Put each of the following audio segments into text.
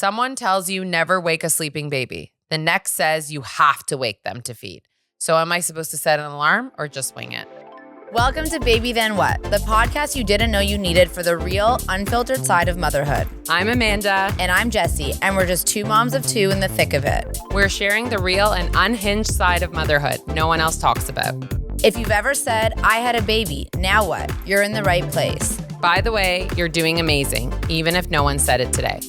Someone tells you never wake a sleeping baby. The next says you have to wake them to feed. So am I supposed to set an alarm or just wing it? Welcome to Baby Then What, the podcast you didn't know you needed for the real, unfiltered side of motherhood. I'm Amanda. And I'm Jessie, and we're just two moms of two in the thick of it. We're sharing the real and unhinged side of motherhood no one else talks about. If you've ever said, I had a baby, now what? You're in the right place. By the way, you're doing amazing, even if no one said it today.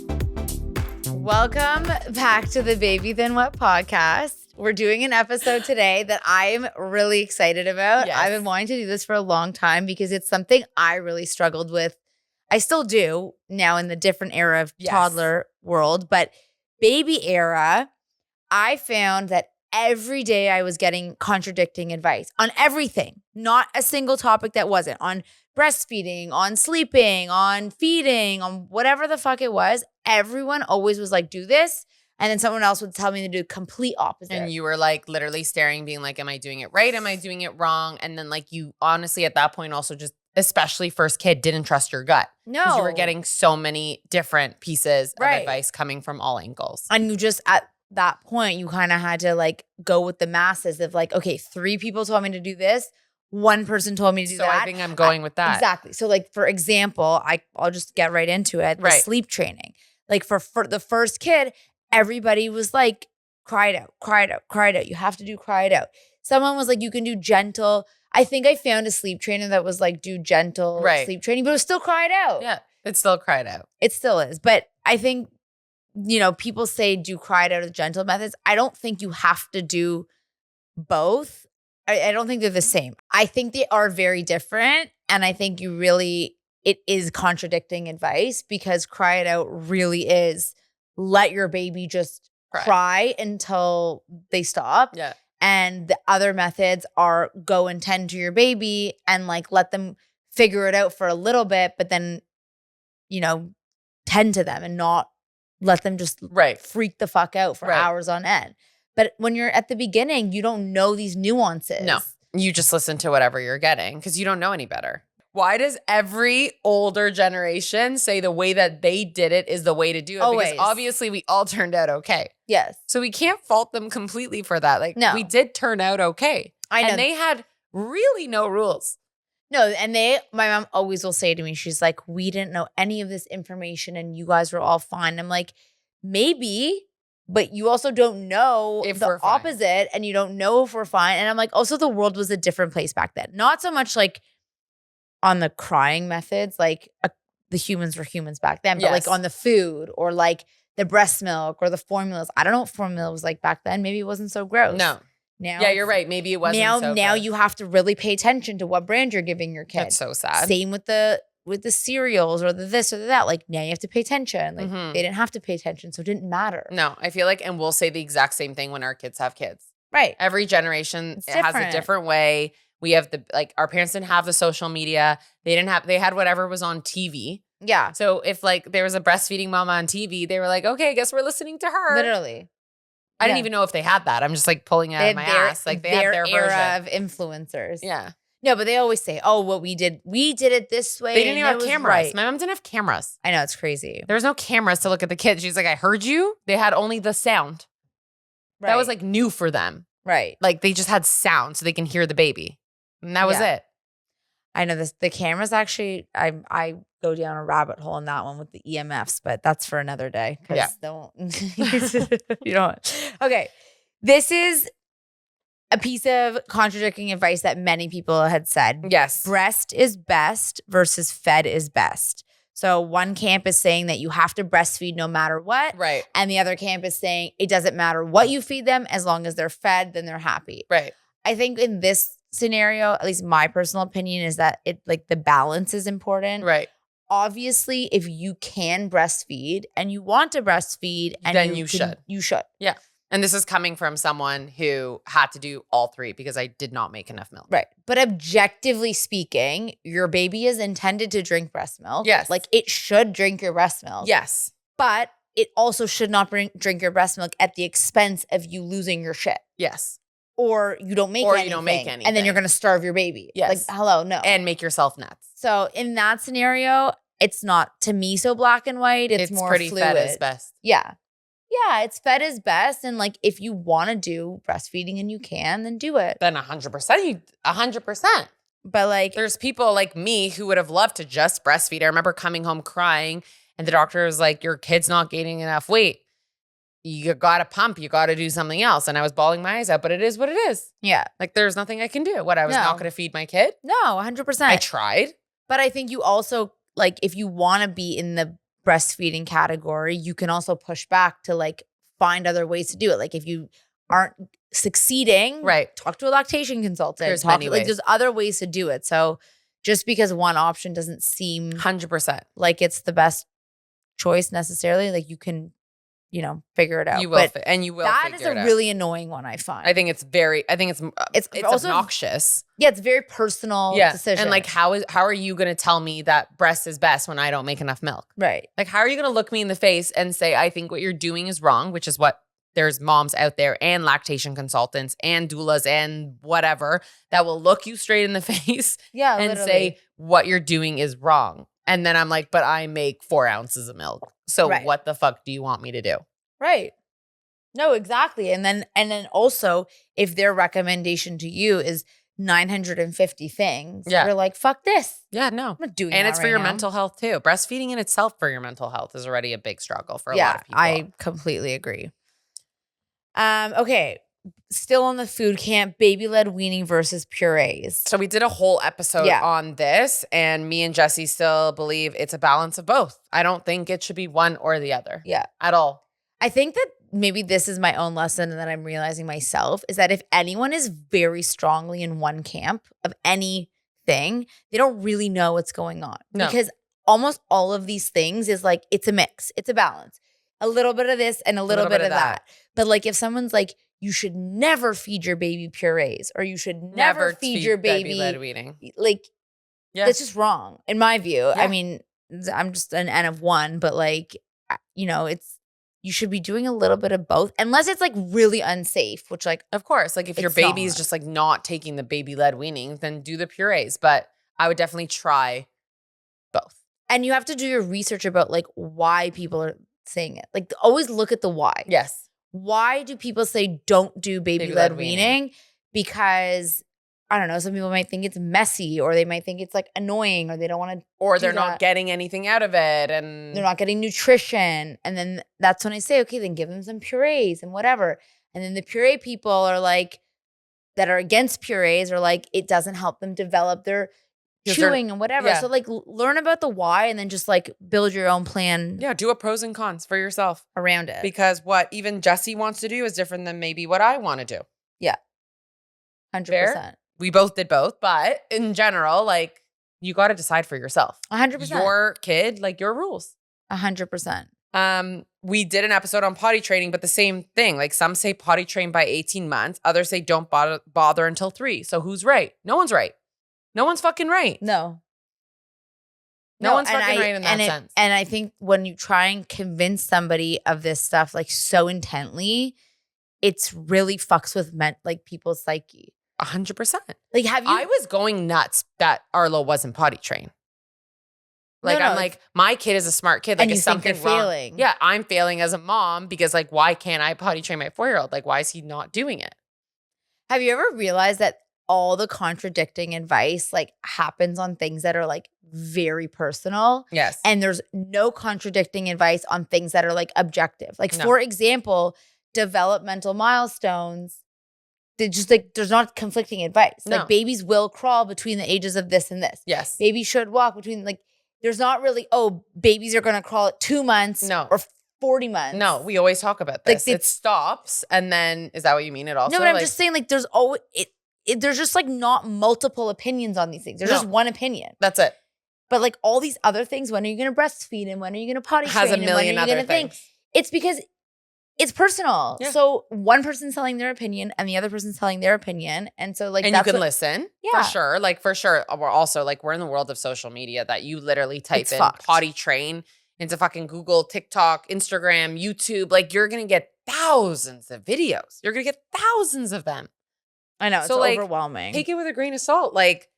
Welcome back to the Baby Then What podcast. We're doing an episode today that I'm really excited about. Yes. I've been wanting to do this for a long time because it's something I really struggled with. I still do now in the different era of toddler world, but baby era, I found that every day I was getting contradicting advice on everything, not a single topic that wasn't on breastfeeding, on sleeping, on feeding, on whatever the fuck it was. Everyone always was like, do this. And then someone else would tell me to do complete opposite. And you were like literally staring, being like, am I doing it right? Am I doing it wrong? And then like you honestly at that point also just, especially first kid, didn't trust your gut. No. Because you were getting so many different pieces of Right. advice coming from all angles. And you just, at that point, you kind of had to like go with the masses of like, okay, 3 people told me to do this. 1 person told me to do So that. I think I'm going with that. Exactly. So like, for example, I'll just get right into it. The Right. sleep training. Like for the first kid, everybody was like, cry it out, cry it out, cry it out. You have to do cry it out. Someone was like, you can do gentle. I think I found a sleep trainer that was like, do gentle sleep training, but it was still cry it out. Yeah, it still cried out. It still is. But I think, people say do cry it out of gentle methods. I don't think you have to do both. I don't think they're the same. I think they are very different. And I think it is contradicting advice because cry it out really is let your baby just cry until they stop. Yeah. And the other methods are go and tend to your baby and like let them figure it out for a little bit, but then, tend to them and not let them just freak the fuck out for hours on end. But when you're at the beginning, you don't know these nuances. No, you just listen to whatever you're getting because you don't know any better. Why does every older generation say the way that they did it is the way to do it? Always. Because obviously we all turned out okay. Yes. So we can't fault them completely for that. Like No. we did turn out okay. I know. And they had really no rules. No, and my mom always will say to me, she's like, we didn't know any of this information and you guys were all fine. I'm like, maybe, but you also don't know If the we're fine. opposite and you don't know if we're fine. And I'm like, also the world was a different place back then. Not so much like on the crying methods, like the humans were humans back then, but like on the food or like the breast milk or the formulas. I don't know what formula was like back then. Maybe it wasn't so gross. No. Now, Yeah, you're right. Maybe it wasn't so now gross. you have to really pay attention to what brand you're giving your kid. That's so sad. Same with the cereals or the this or the that. Like now you have to pay attention. Like they didn't have to pay attention, so it didn't matter. No, I feel like, and we'll say the exact same thing when our kids have kids. Right. Every generation It's has a different. different way. We have our parents didn't have the social media. They had whatever was on TV. Yeah. So if like there was a breastfeeding mama on TV, they were like, okay, I guess we're listening to her. Literally. I didn't even know if they had that. I'm just like pulling it out of my ass. Like they had their era version. of influencers. Yeah. No, but they always say, oh, what we did it this way. They didn't and even it have was cameras. right. My mom didn't have cameras. I know, it's crazy. There was no cameras to look at the kids. She's like, I heard you. They had only the sound. Right. That was like new for them. Right. Like they just had sound so they can hear the baby. And that was it. I know this. The cameras actually, I go down a rabbit hole in that one with the EMFs, but that's for another day. Yeah. You don't. Okay. This is a piece of contradicting advice that many people had said. Yes. Breast is best versus fed is best. So one camp is saying that you have to breastfeed no matter what. Right. And the other camp is saying it doesn't matter what you feed them, as long as they're fed, then they're happy. Right. I think in this scenario, at least my personal opinion is that the balance is important. Right. Obviously, if you can breastfeed and you want to breastfeed, and Then you should. You should. Yeah. And this is coming from someone who had to do all 3 because I did not make enough milk. Right. But objectively speaking, your baby is intended to drink breast milk. Yes. Like it should drink your breast milk. Yes. But it also should not drink your breast milk at the expense of you losing your shit. Yes. Or you don't make anything. You don't make And then you're going to starve your baby. Yes. Like, hello, no. And make yourself nuts. So in that scenario, it's not to me so black and white. It's more pretty fluid. fed is best. Yeah. Yeah, it's fed is best. And like if you want to do breastfeeding and you can, then do it. Then 100%, 100%. But like there's people like me who would have loved to just breastfeed. I remember coming home crying and the doctor was like, your kid's not gaining enough weight. You got to pump. You got to do something else. And I was bawling my eyes out, but it is what it is. Yeah. Like there's nothing I can do. What, I was not going to feed my kid? No, 100%. I tried. But I think you also, like, if you want to be in the breastfeeding category, you can also push back to like find other ways to do it. Like if you aren't succeeding, right, talk to a lactation consultant. There's many ways. There's other ways to do it. So just because one option doesn't seem 100% like it's the best choice necessarily, like you can, figure it out. You will, and you will. That is a really annoying one, I find. I think it's also obnoxious. Yeah, it's a very personal decision. And like, how are you going to tell me that breast is best when I don't make enough milk? Right. Like, how are you going to look me in the face and say, I think what you're doing is wrong, which is what there's moms out there and lactation consultants and doulas and whatever that will look you straight in the face and say what you're doing is wrong. And then I'm like, but I make 4 ounces of milk. So what the fuck do you want me to do? Right. No, exactly. And then also if their recommendation to you is 950 things, you're like, fuck this. Yeah, no. I'm not doing and that it's for right your now. mental health too. Breastfeeding in itself for your mental health is already a big struggle for a lot of people. I completely agree. Okay. Still on the food camp, baby-led weaning versus purees. So we did a whole episode on this, and me and Jessie still believe it's a balance of both. I don't think it should be one or the other. Yeah. At all. I think that maybe this is my own lesson that I'm realizing myself is that if anyone is very strongly in one camp of anything, they don't really know what's going on. No. Because almost all of these things is like, it's a mix. It's a balance. A little bit of this and a little bit of that. But like if someone's like, you should never feed your baby purees or you should never feed your baby weaning. Like, that's just wrong in my view. Yeah. I mean, I'm just an N of one, but like, you should be doing a little bit of both unless it's like really unsafe, which like, of course, like if your baby's just like not taking the baby-led weaning, then do the purees. But I would definitely try both. And you have to do your research about like why people are saying it. Like always look at the why. Yes. Why do people say don't do baby-led weaning? Because I don't know, some people might think it's messy or they might think it's like annoying or they don't want to or they're not getting anything out of it and they're not getting nutrition. And then that's when I say, okay, then give them some purees and whatever. And then the puree people are like, that are against purees are like, it doesn't help them develop their chewing and whatever. So like learn about the why and then just like build your own plan. Yeah, do a pros and cons for yourself around it. Because what even Jessie wants to do is different than maybe what I want to do. Yeah. 100%. Fair? We both did both, but in general, like you got to decide for yourself. 100%. Your kid, like your rules. 100%. We did an episode on potty training, but the same thing. Like some say potty train by 18 months. Others say don't bother until 3. So who's right? No one's right. No one's fucking right. No one's fucking right in that sense. And I think when you try and convince somebody of this stuff like so intently, it's really fucks with people's psyche. 100%. Like have you? I was going nuts that Arlo wasn't potty trained. Like I'm like, my kid is a smart kid. Like and you is think something you're wrong? failing. Yeah, I'm failing as a mom because like why can't I potty train my 4-year-old? Like why is he not doing it? Have you ever realized that all the contradicting advice like happens on things that are like very personal? Yes. And there's no contradicting advice on things that are like objective. Like for example, developmental milestones. Just like there's not conflicting advice. No. Like babies will crawl between the ages of this and this. Yes. Babies should walk between like there's not really, babies are gonna crawl at 2 months or 40 months. No, we always talk about this. Like it stops and then is that what you mean? It also no, but I'm just saying like there's always there's just like not multiple opinions on these things. There's just one opinion. That's it. But like all these other things, when are you gonna breastfeed and when are you gonna potty train? Has a million other things. It's because it's personal. Yeah. So one person's telling their opinion and the other person's telling their opinion. And so like, and that's you can listen for sure. Like for sure. We're also like, we're in the world of social media that you literally type in potty train into fucking Google, TikTok, Instagram, YouTube. Like you're going to get thousands of videos. You're going to get thousands of them. I know. So it's like, overwhelming. Take it with a grain of salt. Like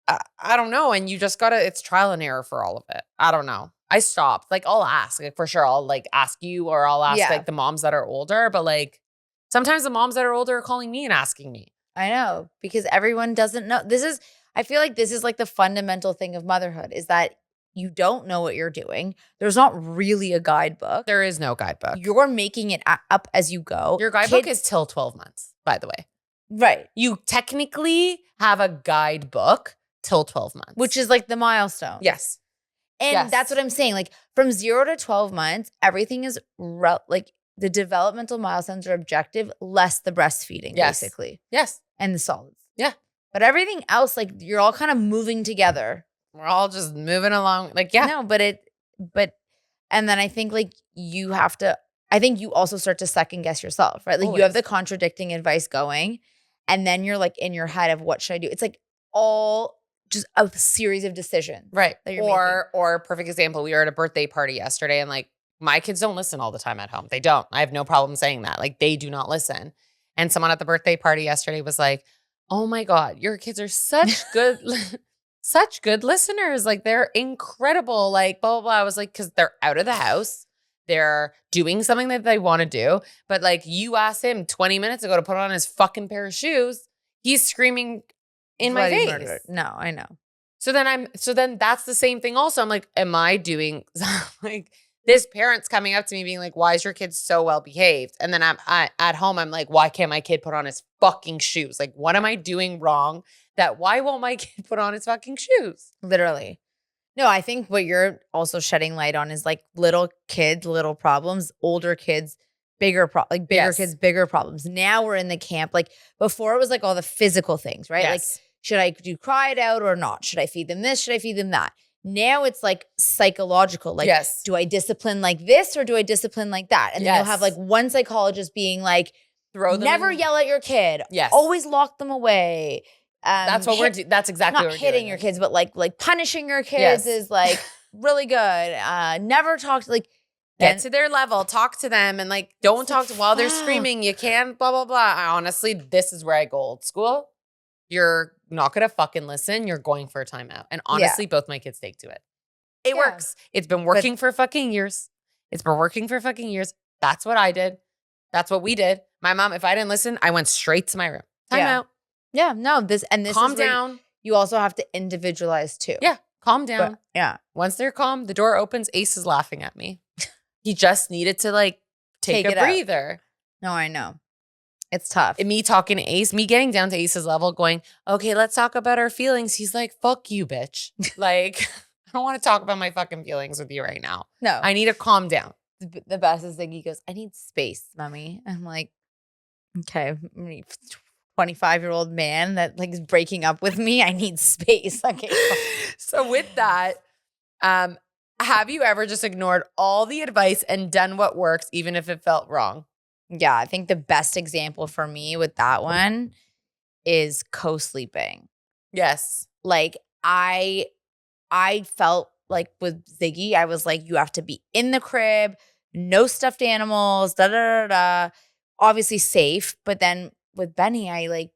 I don't know. And you just it's trial and error for all of it. I don't know. I stopped. Like, I'll ask. Like, for sure, I'll like ask you, or I'll ask like the moms that are older. But like, sometimes the moms that are older are calling me and asking me. I know, because everyone doesn't know. I feel like this is like the fundamental thing of motherhood, is that you don't know what you're doing. There's not really a guidebook. There is no guidebook. You're making it up as you go. Your guidebook is till 12 months, by the way. Right. You technically have a guidebook till 12 months. Which is like the milestone. Yes. And that's what I'm saying. Like, from 0 to 12 months, everything is like the developmental milestones are objective, less the breastfeeding, basically. Yes. And the solids. Yeah. But everything else, like, you're all kind of moving together. We're all just moving along. Like, yeah. No, and then I think like I think you also start to second guess yourself, right? Like, you have the contradicting advice going, and then you're like in your head of what should I do? It's like all just a series of decisions. Right. Or perfect example, we were at a birthday party yesterday, and like, my kids don't listen all the time at home. They don't. I have no problem saying that. Like, they do not listen. And someone at the birthday party yesterday was like, oh my God, your kids are such good, such good listeners. Like, they're incredible. Like, blah, blah, blah. I was like, because they're out of the house. They're doing something that they want to do. But like, you asked him 20 minutes ago to put on his fucking pair of shoes. He's screaming in my face. Murdered. No, I know. So then that's the same thing also. I'm like, am I doing like, this parent's coming up to me being like, why is your kid so well behaved? And then I'm at home, I'm like, why can't my kid put on his fucking shoes? Like, what am I doing wrong? Why won't my kid put on his fucking shoes? Literally. No, I think what you're also shedding light on is like little kids, little problems, older kids, bigger kids, bigger problems. Now we're in the camp. Like, before it was like all the physical things, right? Yes. Like, should I do cry it out or not? Should I feed them this? Should I feed them that? Now it's like psychological. Like, do I discipline like this or do I discipline like that? And then you'll have like one psychologist being like, never yell at your kid. Yes. Always lock them away. That's what we're doing. That's exactly what we're hitting your kids, but like punishing your kids is like really good. Never talk to get to their level, talk to them, and like don't talk to while they're screaming. You can blah blah blah. Honestly, this is where I go old school. You're not gonna fucking listen. You're going for a timeout. And honestly, both my kids take to it. It works. It's been working for fucking years. It's been working for fucking years. That's what I did. That's what we did. My mom, if I didn't listen, I went straight to my room. Timeout. Yeah, no, this calm down. You also have to individualize too. Yeah, calm down. But, once they're calm, the door opens. Ace is laughing at me. He just needed to like take a breather. No, I know. It's tough. And me talking to Ace, me getting down to Ace's level, going, okay, let's talk about our feelings. He's like, fuck you, bitch. Like, I don't want to talk about my fucking feelings with you right now. No. I need to calm down. The best is like, he goes, I need space, mommy. I'm like, okay, 25-year-old man that like is breaking up with me. I need space. Okay. So with that, have you ever just ignored all the advice and done what works, even if it felt wrong? Yeah, I think the best example for me with that one is co-sleeping. Yes. Like, I felt like with Ziggy, I was like, you have to be in the crib, no stuffed animals, da da da da. Obviously safe, but then with Benny, I like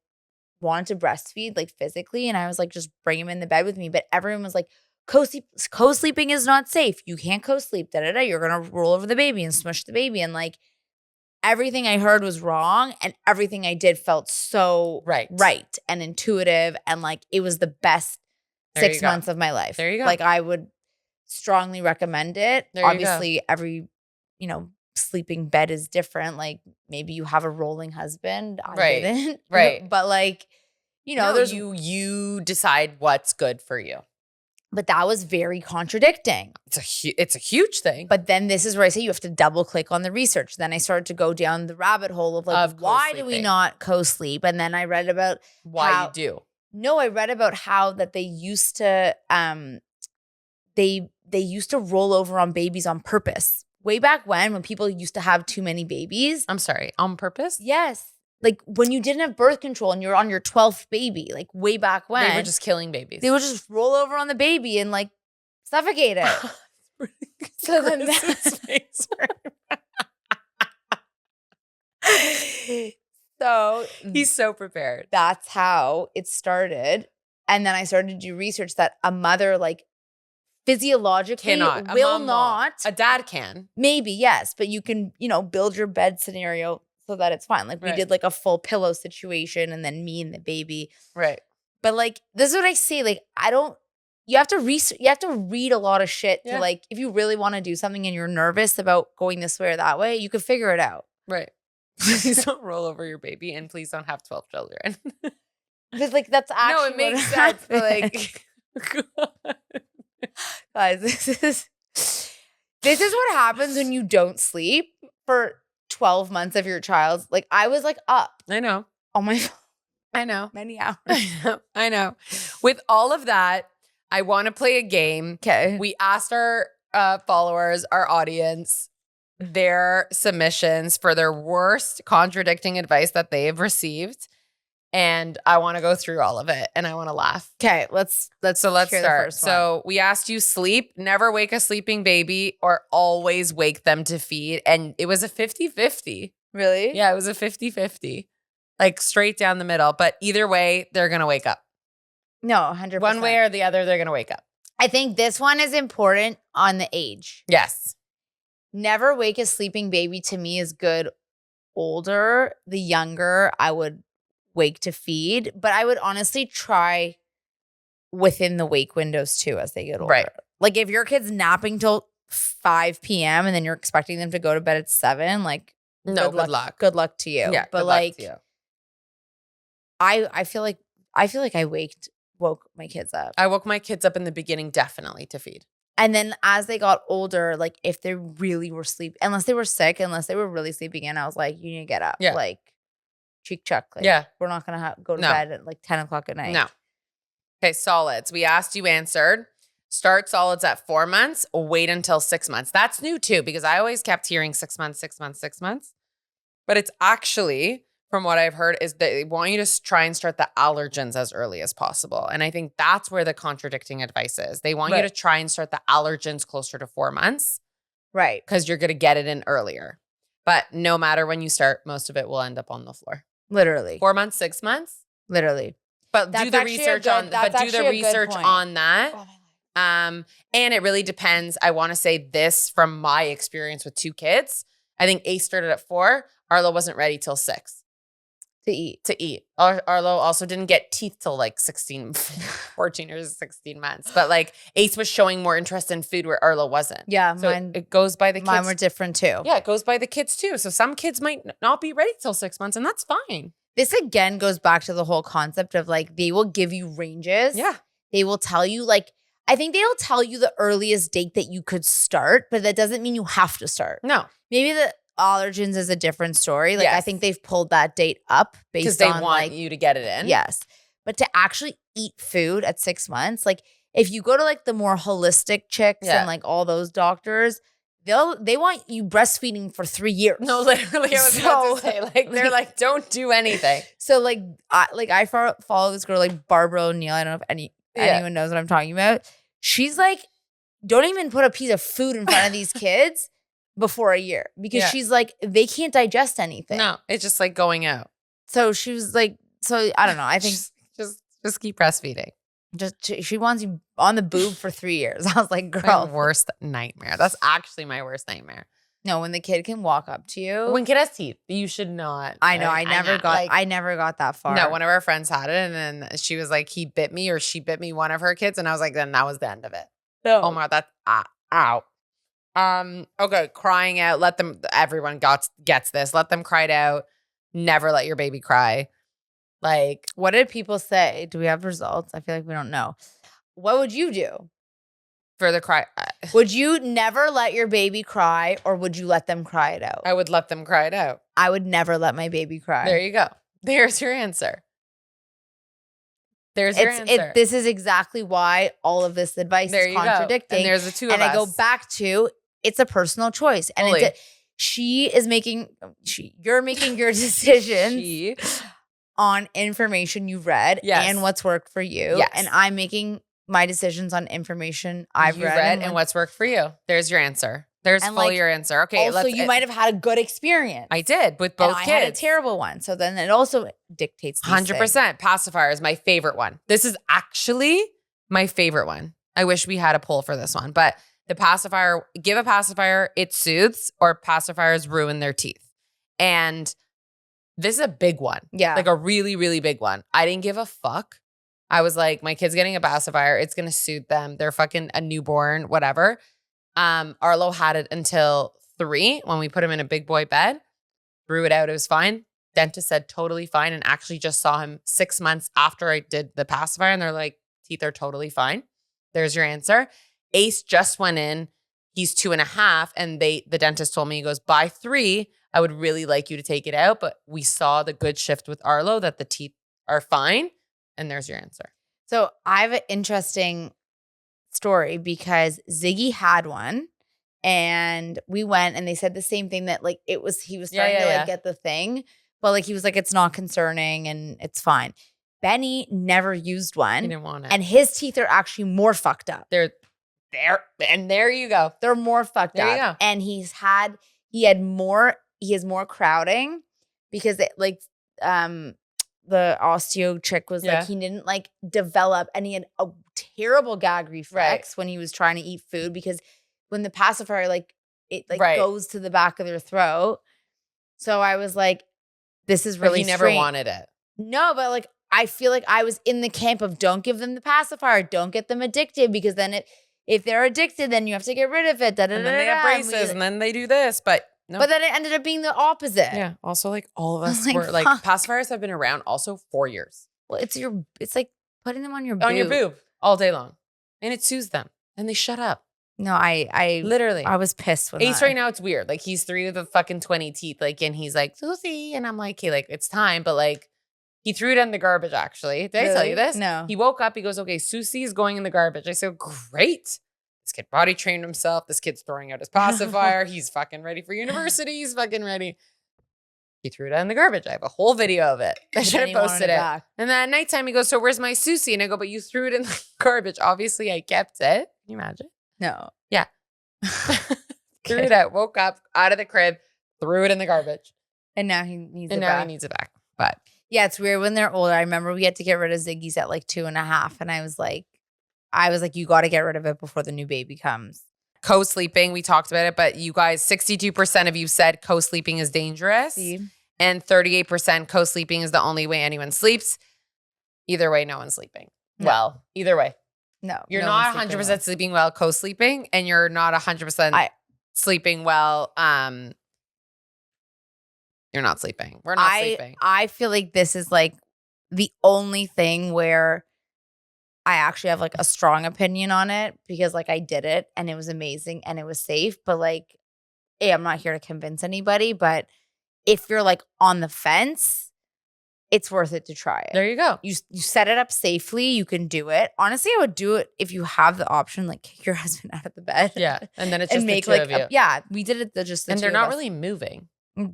wanted to breastfeed like physically, and I was like, just bring him in the bed with me. But everyone was like, co-sleeping is not safe. You can't co-sleep. Da da da. You're gonna roll over the baby and smush the baby, and like everything I heard was wrong, and everything I did felt so right and intuitive, and like it was the best 6 months of my life. There you go. Like, I would strongly recommend it. Obviously, every sleeping bed is different. Like, maybe you have a rolling husband. I didn't. Right. But like, there's you decide what's good for you. But that was very contradicting. It's a huge thing. But then this is where I say you have to double click on the research. Then I started to go down the rabbit hole of like, why do we not co-sleep? And then I read about why you do. No, I read about how that they used to they used to roll over on babies on purpose. Way back when people used to have too many babies. I'm sorry, on purpose? Yes. Like when you didn't have birth control and you're on your 12th baby, like way back when. They were just killing babies. They would just roll over on the baby and like suffocate it. So then so he's so prepared. That's how it started. And then I started to do research that a mother like physiologically will not. A dad can. Maybe, yes. But you can, build your bed scenario so that it's fine. Like we did like a full pillow situation and then me and the baby. Right. But like, this is what I say. Like, you have to research, you have to read a lot of shit to like, if you really want to do something and you're nervous about going this way or that way, you could figure it out. Right. Please don't roll over your baby and please don't have 12 children. But like, that's actually no, it makes sense. Like, guys, this is what happens when you don't sleep for 12 months of your child's. Like, I was like up. I know. Oh my God. I know. Many hours. I know. With all of that, I want to play a game. Okay. We asked our followers, our audience, their submissions for their worst contradicting advice that they've received. And I want to go through all of it and I want to laugh. Okay, let's start. So we asked you sleep, never wake a sleeping baby or always wake them to feed. And it was a 50-50. Really? Yeah, it was a 50-50. Like straight down the middle. But either way, they're going to wake up. No, 100%. One way or the other, they're going to wake up. I think this one is important on the age. Yes. Never wake a sleeping baby to me is good older. The younger I would wake to feed. But I would honestly try within the wake windows too as they get older. Right. Like if your kid's napping till 5 p.m. and then you're expecting them to go to bed at 7, like no, good luck. Good luck to you. Yeah, but like I feel like I woke my kids up. I woke my kids up in the beginning definitely to feed. And then as they got older, like if they really were unless they were sick, unless they were really sleeping in, I was like, you need to get up. Yeah. Like cheek chuck. Like, yeah. We're not going to go to bed at like 10 o'clock at night. No. Okay, solids. We asked, you answered. Start solids at 4 months, wait until 6 months. That's new too, because I always kept hearing 6 months, 6 months, 6 months. But it's actually, from what I've heard, is that they want you to try and start the allergens as early as possible. And I think that's where the contradicting advice is. They want you to try and start the allergens closer to 4 months. Right. Because you're going to get it in earlier. But no matter when you start, most of it will end up on the floor. Literally. 4 months, 6 months? Literally. But do the research on that. And it really depends. I want to say this from my experience with 2 kids. I think Ace started at 4. Arlo wasn't ready till 6. To eat. Arlo also didn't get teeth till like 14 or 16 months. But like Ace was showing more interest in food where Arlo wasn't. Yeah. So it goes by the kids. Mine were different too. Yeah, it goes by the kids too. So some kids might not be ready till 6 months and that's fine. This again goes back to the whole concept of like, they will give you ranges. Yeah. They will tell you like, I think they'll tell you the earliest date that you could start, but that doesn't mean you have to start. No. Maybe the allergens is a different story. Like I think they've pulled that date up based on because they want you to get it in. Yes. But to actually eat food at 6 months, like if you go to like the more holistic chicks and like all those doctors, they want you breastfeeding for 3 years. No, literally, I was about to say, like, they're like, don't do anything. So like I follow this girl like Barbara O'Neill. I don't know if anyone knows what I'm talking about. She's like, don't even put a piece of food in front of these kids before a year because she's like, they can't digest anything. No, it's just like going out. So she was like, I don't know. I think just keep breastfeeding. She wants you on the boob for 3 years. I was like, girl. My worst nightmare. That's actually my worst nightmare. No, when the kid can walk up to you. When kid has teeth, you should not. I know. I never got that far. No, one of our friends had it and then she was like, he bit me or she bit me, one of her kids. And I was like, then that was the end of it. No. Oh my God, that's ow. Okay, crying out. Everyone gets this. Let them cry it out. Never let your baby cry. Like, what did people say? Do we have results? I feel like we don't know. What would you do? For the cry. Would you never let your baby cry or would you let them cry it out? I would let them cry it out. I would never let my baby cry. There you go. There's your answer. This is exactly why all of this advice is contradicting. And there's the two of us. And I go back to, it's a personal choice. And you're making your decisions on information you've read and what's worked for you. Yes. And I'm making my decisions on information I've read and what's worked for you. There's your answer. There's And, fully like, your answer. Okay, also, you might have had a good experience. I did with both and kids. I had a terrible one. So then it also dictates these 100%. Pacifier is my favorite one. This is actually my favorite one. I wish we had a poll for this one, but the pacifier, give a pacifier, it soothes, or pacifiers ruin their teeth. And this is a big one. Yeah. Like a really, really big one. I didn't give a fuck. I was like, my kid's getting a pacifier. It's going to soothe them. They're fucking a newborn, whatever. Arlo had it until 3 when we put him in a big boy bed. Threw it out. It was fine. Dentist said totally fine, and actually just saw him 6 months after I did the pacifier, and they're like, teeth are totally fine. There's your answer. Ace just went in. He's 2.5, and the dentist told me, he goes, by 3, I would really like you to take it out, but we saw the good shift with Arlo that the teeth are fine, and there's your answer. So I have an interesting story because Ziggy had one. And we went and they said the same thing, that like he was starting to like get the thing, but like he was like, it's not concerning and it's fine. Benny never used one. He didn't want it. And his teeth are actually more fucked up. They're there. And there you go. They're more fucked there up. You go. And he has more crowding because it like the osteo chick was like, he didn't like develop, and he had a terrible gag reflex when he was trying to eat food, because when the pacifier, like, it like goes to the back of their throat. So I was like, this is really strange. He never wanted it. No, but like, I feel like I was in the camp of don't give them the pacifier. Don't get them addicted, because then if they're addicted, then you have to get rid of it. And then they have braces and then they do this. But no. But then it ended up being the opposite. Yeah. Also, like all of us were like, pacifiers have been around also 4 years. Well, it's like putting them on your boob. On your boob all day long. And it soothes them. And they shut up. No, I literally, I was pissed with Ace right now. It's weird. Like he's 3 with the fucking 20 teeth. Like, and he's like, Susie. And I'm like, okay, like it's time. But like, he threw it in the garbage, actually. Did I tell you this? No. He woke up. He goes, okay, Susie's going in the garbage. I said, great. This kid potty trained himself. This kid's throwing out his pacifier. He's fucking ready for university. He's fucking ready. He threw it in the garbage. I have a whole video of it. I should have posted it. And then at nighttime, he goes, so where's my Susie? And I go, but you threw it in the garbage. Obviously, I kept it. Can you imagine? No. Yeah. Threw it out. Woke up out of the crib. Threw it in the garbage. And now he needs it back. And now he needs it back. But yeah, it's weird when they're older. I remember we had to get rid of Ziggy's at like 2.5. And I was like, you got to get rid of it before the new baby comes. Co-sleeping, we talked about it, but you guys, 62% of you said co-sleeping is dangerous. See? And 38% co-sleeping is the only way anyone sleeps. Either way, no one's sleeping. No. Well, either way. No. You're not 100% sleeping well co-sleeping, and you're not 100% sleeping well. You're not sleeping. We're not sleeping. I feel like this is like the only thing where I actually have like a strong opinion on it, because like I did it and it was amazing and it was safe. But like, hey, I'm not here to convince anybody, but if you're like on the fence, it's worth it to try it. There you go. You set it up safely. You can do it. Honestly, I would do it if you have the option, like kick your husband out of the bed. Yeah. And then it's just make the two like, of you. yeah, we did it just the and two they're of not us. really moving.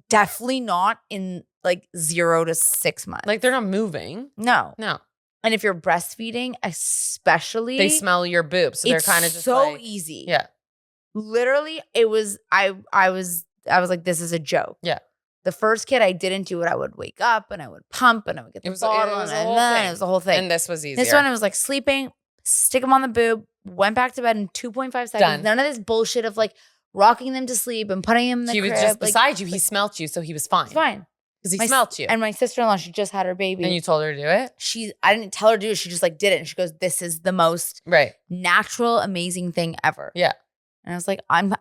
Definitely not in like 0 to 6 months. Like they're not moving. No. No. And if you're breastfeeding, especially, they smell your boobs. So they're kind of just so like, easy. Yeah. Literally, it was, I was like, this is a joke. Yeah. The first kid, I didn't do it. I would wake up and I would pump and I would get the bottle. It was the whole thing. And this was easier. This one, it was like sleeping, stick them on the boob, went back to bed in 2.5 seconds. Done. None of this bullshit of like rocking them to sleep and putting them in the crib. He was just beside you. He smelt you, so he was fine. It's fine. Because he smelt you. And my sister-in-law, she just had her baby. And you told her to do it? I didn't tell her to do it. She just like did it. And she goes, this is the most natural, amazing thing ever. Yeah. And I was like, I'm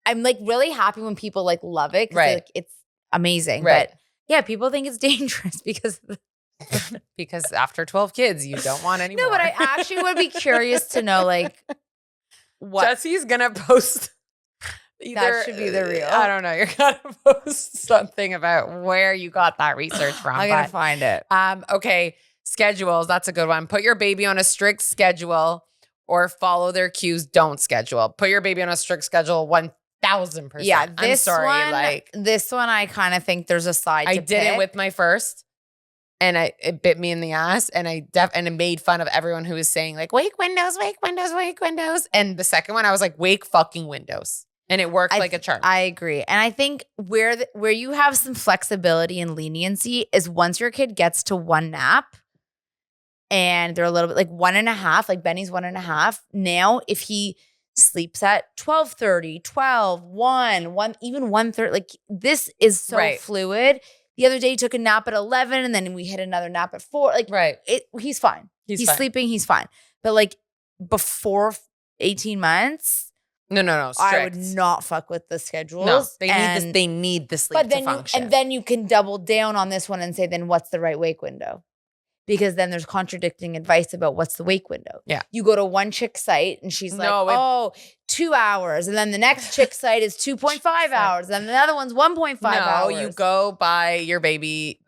like really happy when people like love it. Right. Like, it's amazing. Right. But yeah, people think it's dangerous because because after 12 kids, you don't want any more. No, but I actually would be curious to know like what. Jesse's going to post. That should be the real. I don't know. You're going to post something about where you got that research from. I'm going to find it. Okay. Schedules. That's a good one. Put your baby on a strict schedule or follow their cues. Don't schedule. Put your baby on a strict schedule 1,000%. Yeah. I'm sorry. This one, I kind of think there's a side I to did pick. it with my first. And it bit me in the ass, and and it made fun of everyone who was saying like, wake windows, wake windows, wake windows. And the second one, I was like, wake fucking windows. And it worked like a charm. I agree. And I think where you have some flexibility and leniency is once your kid gets to one nap and they're a little bit like 1.5, like Benny's 1.5. Now, if he sleeps at 12:30, 12, 1, even 1:30, like this is so fluid. The other day he took a nap at 11 and then we hit another nap at 4. Like he's fine. He's fine. Sleeping, he's fine. But like before 18 months, no, strict. I would not fuck with the schedules. No, they need the sleep to function. And then you can double down on this one and say, then what's the right wake window? Because then there's contradicting advice about what's the wake window. Yeah. You go to one chick site and she's like, 2 hours. And then the next chick site is 2.5 hours. And the other one's 1.5 hours. No, you go by your baby.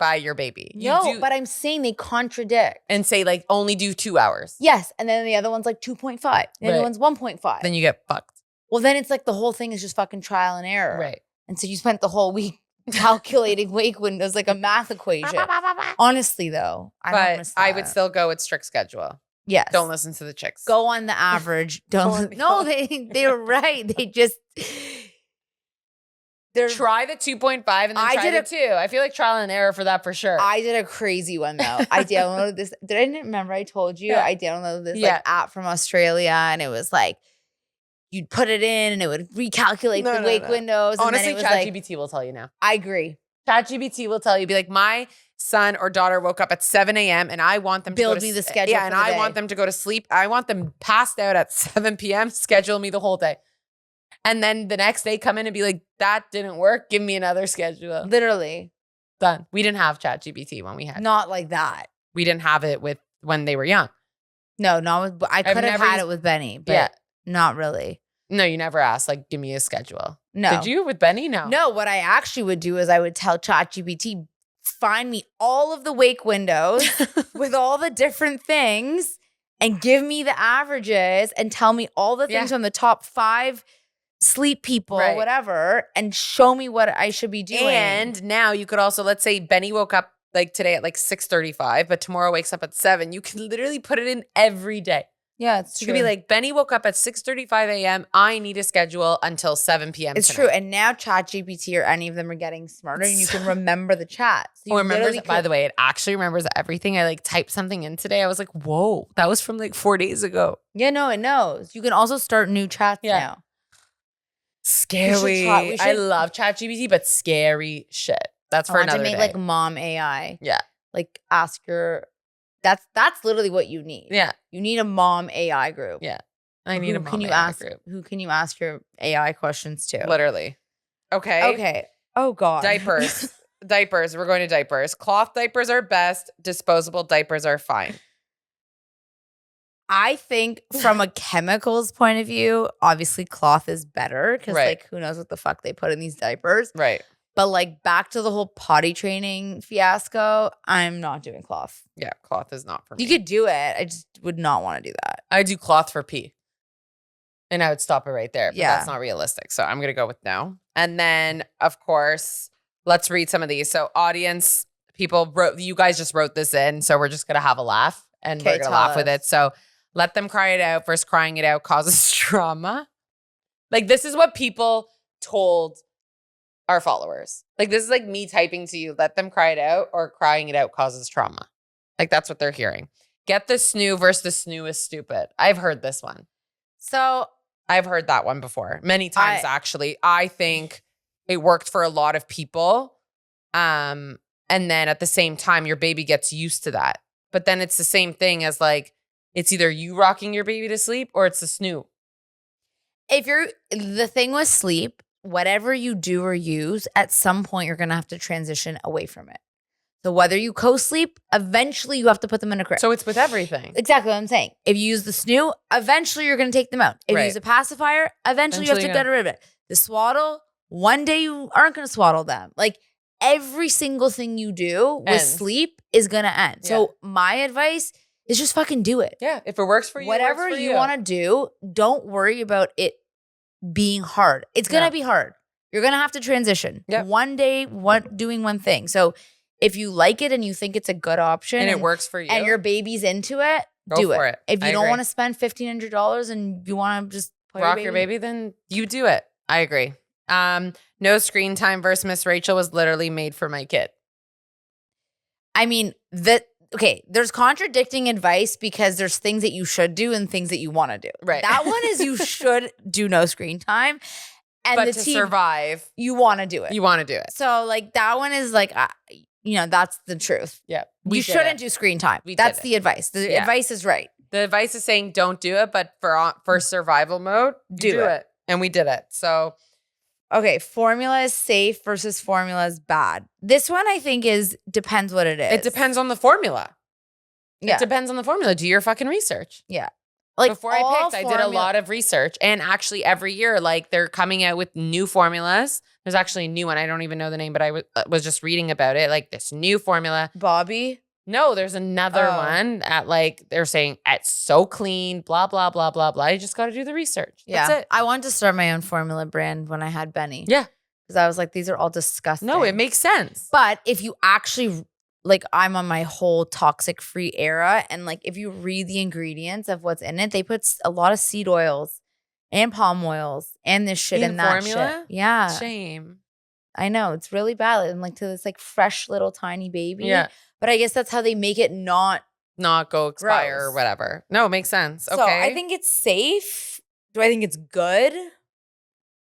No, but I'm saying they contradict. And say like only do 2 hours. Yes. And then the other one's like 2.5. The other one's 1.5. Then you get fucked. Well, then it's like the whole thing is just fucking trial and error. Right. And so you spent the whole week calculating wake windows like a math equation. Honestly, though, I would still go with strict schedule. Yes. Don't listen to the chicks. Go on the average. No, they're right. They just try the 2.5 and then try the 2. I feel like trial and error for that for sure. I did a crazy one though. I downloaded this. I remember I told you? Yeah. I downloaded this like app from Australia and it was like you'd put it in and it would recalculate the wake windows. Honestly, and ChatGPT will tell you now. I agree. ChatGPT will tell you, be like, my son or daughter woke up at 7 a.m. and I want them to build me the schedule. Yeah, and I want them to go to sleep. I want them passed out at 7 p.m. Schedule me the whole day. And then the next day come in and be like, that didn't work. Give me another schedule. Literally. Done. We didn't have ChatGPT when we had it. Not like that. We didn't have it when they were young. No, not with, I could have had it with Benny, but not really. No, you never asked, like, give me a schedule. No. Did you with Benny? No. No, what I actually would do is I would tell ChatGPT, find me all of the wake windows with all the different things and give me the averages and tell me all the things from the top 5 sleep people, whatever, and show me what I should be doing. And now you could also, let's say Benny woke up like today at like 6:35, but tomorrow wakes up at 7. You can literally put it in every day. Yeah, it's true. You could be like, Benny woke up at 6:35 a.m. I need a schedule until 7 p.m. It's true. And now ChatGPT or any of them are getting smarter and you can remember the chat. So by the way, it actually remembers everything. I like typed something in today. I was like, whoa, that was from like 4 days ago. Yeah, no, it knows. You can also start new chats now. Scary. I love ChatGPT, but scary shit. That's for another day. Make like mom AI. Yeah. Like ask your... That's literally what you need. Yeah. You need a mom AI group. Yeah. I need a mom AI group. Who can you ask your AI questions to? Literally. Okay. Oh, God. Diapers. We're going to diapers. Cloth diapers are best. Disposable diapers are fine. I think from a chemicals point of view, obviously cloth is better because like who knows what the fuck they put in these diapers. Right. But like back to the whole potty training fiasco, I'm not doing cloth. Yeah, cloth is not for me. You could do it. I just would not want to do that. I do cloth for pee. And I would stop it right there. But that's not realistic. So I'm going to go with no. And then, of course, let's read some of these. So audience, people wrote, you guys just wrote this in. So we're just going to have a laugh and we're going to laugh with it. So let them cry it out. First, crying it out causes trauma. Like this is what people told our followers. Like this is like me typing to you, let them cry it out or crying it out causes trauma. Like that's what they're hearing. Get the snoo versus the snoo is stupid. I've heard this one. So I've heard that one before many times, actually. I think it worked for a lot of people. And then at the same time, your baby gets used to that. But then it's the same thing as like, it's either you rocking your baby to sleep or it's the snoo. The thing with sleep, whatever you do or use, at some point you're going to have to transition away from it. So whether you co-sleep, eventually you have to put them in a crib. So it's with everything. Exactly what I'm saying. If you use the snoo, eventually you're going to take them out. If you use a pacifier, eventually you have to get rid of it. The swaddle, one day you aren't going to swaddle them. Like every single thing you do with sleep is going to end. Yeah. So my advice is just fucking do it. Yeah. If it works for you, whatever you want to do, don't worry about it being hard. It's going to be hard. You're going to have to transition. Yep. One day, doing one thing. So if you like it and you think it's a good option and it works for you and your baby's into it, do it. If you don't want to spend $1,500 and you want to just rock your baby, then you do it. I agree. No screen time versus Miss Rachel was literally made for my kid. I mean, there's contradicting advice because there's things that you should do and things that you want to do. Right. That one is you should do no screen time. And but to survive, you want to do it. You want to do it. So like that one is like, that's the truth. Yeah. You shouldn't do screen time. That's the advice. The advice is right. The advice is saying don't do it, but for survival mode, do it. And we did it. So, okay, formula is safe versus formula is bad. This one I think depends what it is. It depends on the formula. Yeah. It depends on the formula. Do your fucking research. Yeah. Like before I picked, I did a lot of research. And actually every year, like they're coming out with new formulas. There's actually a new one. I don't even know the name, but I was just reading about it. Like this new formula. Bobby? No, there's another one at they're saying it's so clean, blah, blah, blah, blah, blah. You just got to do the research. Yeah. That's it. I wanted to start my own formula brand when I had Benny. Yeah. Because I was like, these are all disgusting. No, it makes sense. But if you actually, like I'm on my whole toxic free era. And like if you read the ingredients of what's in it, they put a lot of seed oils and palm oils and this shit in that formula? shit. Yeah. Shame. I know. It's really bad. And like to this like fresh little tiny baby. Yeah. But I guess that's how they make it not go expire gross. Or whatever. No, it makes sense. Okay. So I think it's safe. Do I think it's good?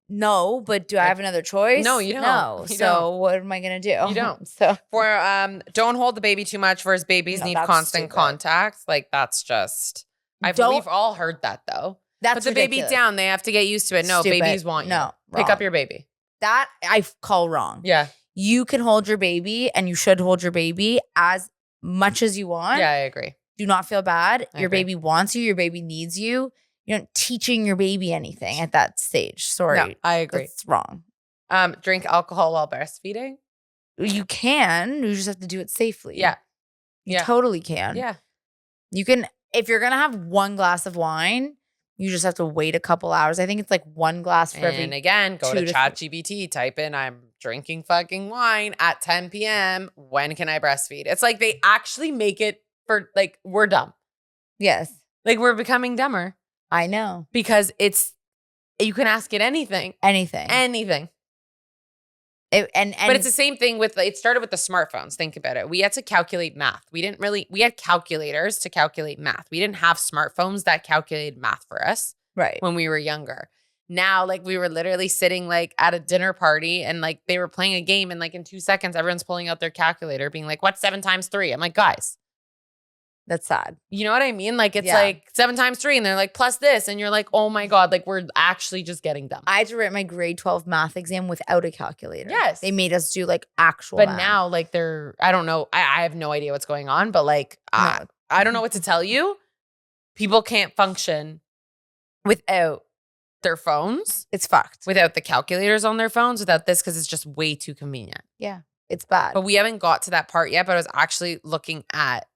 No, but do I have another choice? No, you don't. No. You so don't. what am I gonna do? You don't. So for don't hold the baby too much versus babies need constant contact. Like that's just we've all heard that though. That's put the ridiculous. baby down. They have to get used to it. No, Stupid. babies want you. No, pick up your baby. That I call wrong. Yeah. You can hold your baby and you should hold your baby as much as you want. Yeah, I agree. Do not feel bad. I your agree. baby wants you. Your baby needs you. You're not teaching your baby anything at that stage. Sorry. No, I agree. That's wrong. Drink alcohol while breastfeeding? You can. You just have to do it safely. Yeah. You totally can. Yeah. You can, if you're going to have one glass of wine, you just have to wait a couple hours. I think it's like one glass for every. And again, go to ChatGPT, type in, I'm drinking fucking wine at 10 p.m. When can I breastfeed? It's like they actually make it for like, we're dumb. Yes. Like we're becoming dumber. I know. Because you can ask it anything. Anything. But it's the same thing it started with the smartphones. Think about it. We had to calculate math. We had calculators to calculate math. We didn't have smartphones that calculated math for us. Right. When we were younger. Now, like we were literally sitting like at a dinner party and like they were playing a game and like in 2 seconds, everyone's pulling out their calculator being like, what's 7 times 3? I'm like, guys. That's sad. You know what I mean? Like it's like 7 times 3 and they're like plus this. And you're like, oh my God, like we're actually just getting dumb. I had to write my grade 12 math exam without a calculator. Yes. They made us do like actual But math. now like I don't know. I have no idea what's going on, but like I don't know what to tell you. People can't function without their phones. It's fucked. Without the calculators on their phones, without this, because it's just way too convenient. Yeah, it's bad. But we haven't got to that part yet. But I was actually looking at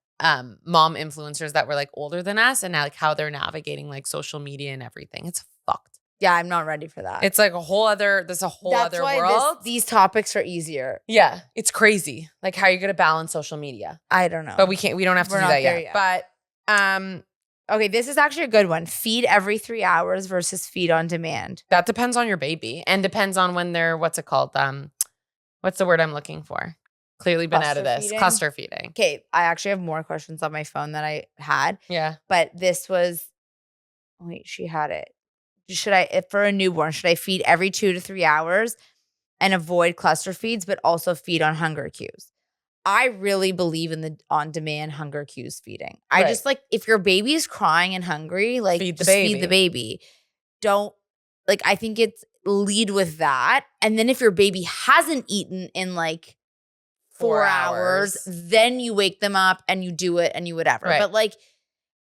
mom influencers that were like older than us and now like how they're navigating like social media and everything. It's fucked. Yeah, I'm not ready for that. It's like a whole other world. These topics are easier. Yeah, it's crazy. Like how you're gonna balance social media. I don't know. But we don't have to do that yet. But okay, this is actually a good one. Feed every 3 hours versus feed on demand. That depends on your baby and depends on when they're, what's it called? What's the word I'm looking for? Clearly been out of this. Feeding? Cluster feeding. Okay, I actually have more questions on my phone than I had. Yeah. But this was, wait, she had it. For a newborn, should I feed every 2 to 3 hours and avoid cluster feeds, but also feed on hunger cues? I really believe in the on-demand hunger cues feeding. I just like, if your baby is crying and hungry, like feed the baby. Don't, like, I think it's lead with that. And then if your baby hasn't eaten in like 4 hours, then you wake them up and you do it and you whatever. Right. But like,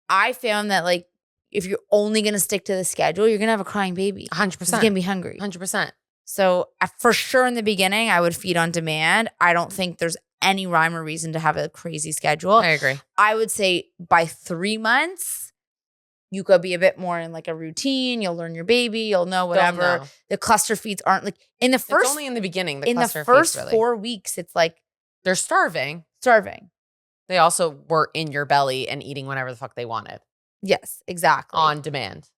I found that like, if you're only going to stick to the schedule, you're going to have a crying baby. 100%. He's going to be hungry. 100%. So for sure in the beginning, I would feed on demand. I don't think there's any rhyme or reason to have a crazy schedule. I agree. I would say by 3 months, you could be a bit more in like a routine. You'll learn your baby. You'll know whatever. The cluster feeds aren't like in the first. It's only in the beginning. In the first 4 weeks, it's like they're starving. They also were in your belly and eating whenever the fuck they wanted. Yes, exactly. On demand.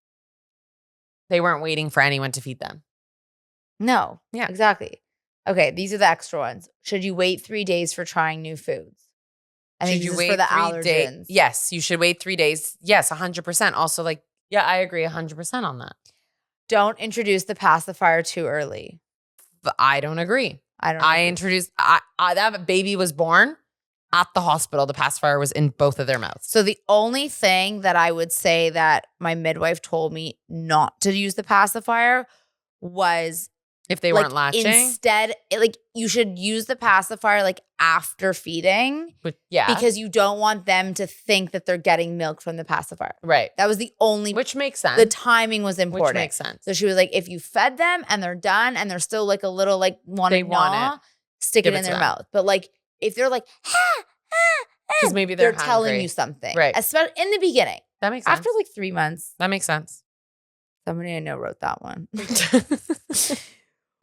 They weren't waiting for anyone to feed them. No. Yeah. Exactly. Okay, these are the extra ones. Should you wait 3 days for trying new foods? I think this is for the allergens. Yes, you should wait 3 days. Yes, 100%. Also, like, yeah, I agree 100% on that. Don't introduce the pacifier too early. But I don't agree. Introduced. That baby was born at the hospital. The pacifier was in both of their mouths. So the only thing that I would say that my midwife told me not to use the pacifier was if they weren't latching. Instead, you should use the pacifier after feeding. Yeah. Because you don't want them to think that they're getting milk from the pacifier. Right. That was the only. Which makes sense. The timing was important. Which makes sense. So she was like, if you fed them and they're done and they're still a little want to gnaw, stick it in their mouth. But if they're because maybe they're telling you something. Right. Especially in the beginning. That makes sense. After 3 months. That makes sense. Somebody I know wrote that one.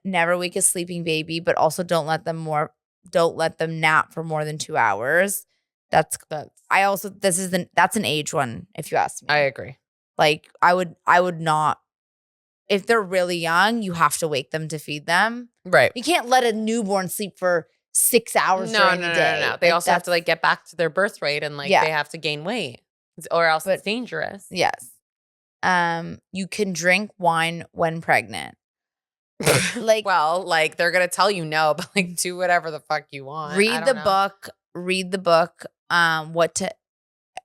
Never wake a sleeping baby, but also don't let them nap for more than 2 hours. That's an age one, if you ask me. I agree. I would not, if they're really young, you have to wake them to feed them. Right. You can't let a newborn sleep for 6 hours during the day. No. They also have to get back to their birth rate and they have to gain weight or else it's dangerous. Yes. You can drink wine when pregnant. They're gonna tell you no, but do whatever the fuck you want. Read the book. What to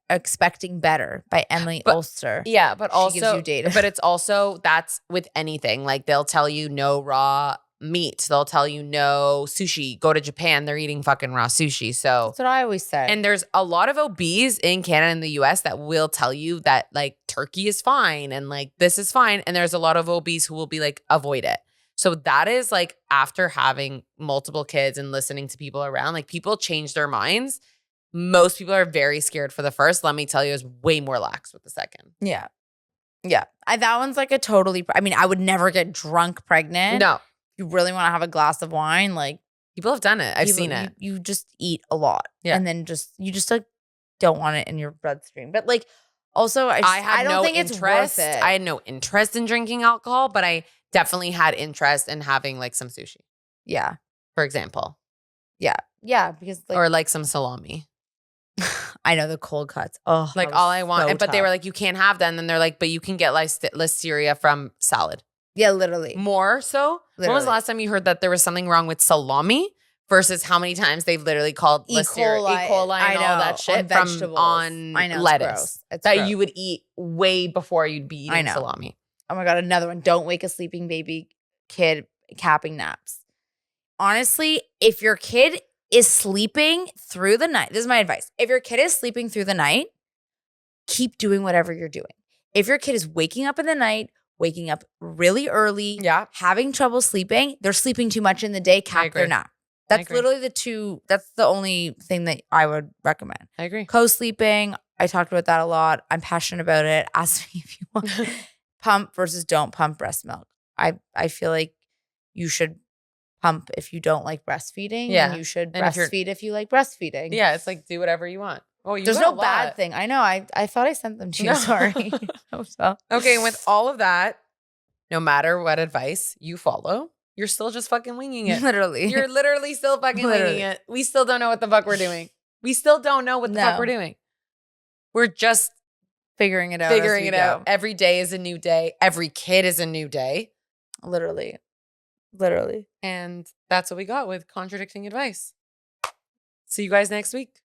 Expecting Better by Emily Ulster. Yeah, but also gives you data. But it's also that's with anything. They'll tell you no raw meat. They'll tell you no sushi. Go to Japan, they're eating fucking raw sushi. So that's what I always say. And there's a lot of OBs in Canada and the US that will tell you that turkey is fine and this is fine. And there's a lot of OBs who will be avoid it. So that is after having multiple kids and listening to people around, people change their minds. Most people are very scared for the first. Let me tell you, is way more lax with the second. Yeah. Yeah. That one's I would never get drunk pregnant. No. You really want to have a glass of wine, people have done it. I've seen it. You just eat a lot. Yeah. And then you just don't want it in your bloodstream. But also I don't think it's worth it. I had no interest in drinking alcohol, but I definitely had interest in having some sushi. Yeah. For example. Yeah. Yeah. Because or some salami. I know the cold cuts. Oh, all I want. So but they were you can't have that. And then they're but you can get listeria from salad. Yeah, literally. More so. Literally. When was the last time you heard that there was something wrong with salami versus how many times they've literally called E. coli and all that shit on lettuce that you would eat way before you'd be eating salami. Oh my God, another one. Don't wake a sleeping baby kid capping naps. Honestly, if your kid is sleeping through the night, this is my advice. If your kid is sleeping through the night, keep doing whatever you're doing. If your kid is waking up in the night, waking up really early, having trouble sleeping, they're sleeping too much in the day, cap their nap. That's literally that's the only thing that I would recommend. I agree. Co-sleeping, I talked about that a lot. I'm passionate about it. Ask me if you want. Pump versus don't pump breast milk. I feel like you should pump if you don't like breastfeeding. Yeah. And you should breastfeed if you like breastfeeding. Yeah, it's do whatever you want. Oh, there's no bad thing. I know. I thought I sent them to you. No. Sorry. Okay, and with all of that, no matter what advice you follow, you're still just fucking winging it. Literally. You're literally still fucking winging it. We still don't know what the fuck we're doing. We still don't know what the fuck we're doing. We're just figuring it out. Every day is a new day. Every kid is a new day. Literally. And that's what we got with contradicting advice. See you guys next week.